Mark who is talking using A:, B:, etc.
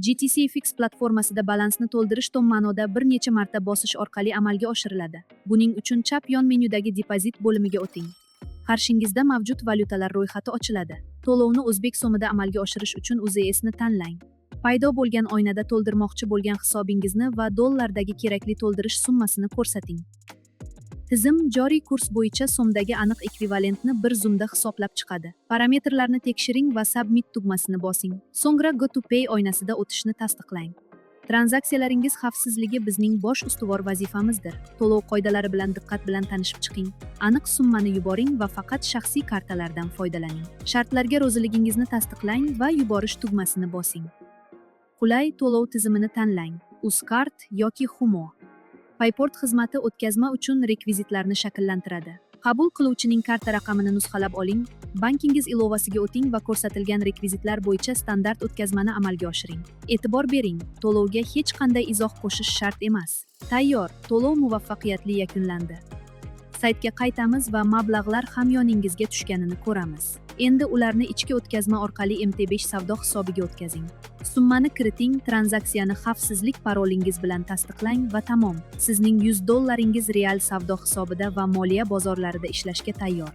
A: GTCFX platformasida balansni to'ldirish tom ma'noda bir necha marta bosish orqali amalga oshiriladi. Buning uchun chap yon menyudagi depozit bo'limiga o'ting. Qarshingizda mavjud valyutalar ro'yxati ochiladi. To'lovni o'zbek so'mida amalga oshirish uchun UZS ni tanlang. Paydo bo'lgan oynada to'ldirmoqchi bo'lgan hisobingizni va dollardagi kerakli to'ldirish summasini ko'rsating. Tizim joriy kurs bo'yicha so'mdagi aniq ekvivalentni bir zumda hisoblab chiqadi. Parametrlarni tekshiring va Submit tugmasini bosing. So'ngra Go to Pay oynasida o'tishni tasdiqlang. Tranzaksiyalaringiz xavfsizligi bizning bosh ustuvor vazifamizdir. To'lov qoidalari bilan diqqat bilan tanishib chiqing. Aniq summani yuboring va faqat shaxsiy kartalardan foydalaning. Shartlarga roziligingizni tasdiqlang va yuborish tugmasini bosing. Qulay to'lov tizimini tanlang. Uzcard yoki Humo. Payport xizmati o'tkazma uchun rekvizitlarni shakllantiradi. Qabul qiluvchining karta raqamini nusxalab oling, bankingiz ilovasiga o'ting va ko'rsatilgan rekvizitlar bo'yicha standart o'tkazmani amalga oshiring. E'tibor bering, to'lovga hech qanday izoh qo'shish shart emas. Tayyor, to'lov muvaffaqiyatli yakunlandi. Saytga qaytamiz va mablag'lar hamyoningizga tushganini ko'ramiz. Endi ularni ichki o'tkazma orqali MT5 savdo hisobiga o'tkazing. Summani kiriting, tranzaksiyani xavfsizlik parolingiz bilan tasdiqlang va tamom. Sizning $100 real savdo hisobida va moliya bozorlarida ishlashga tayyor.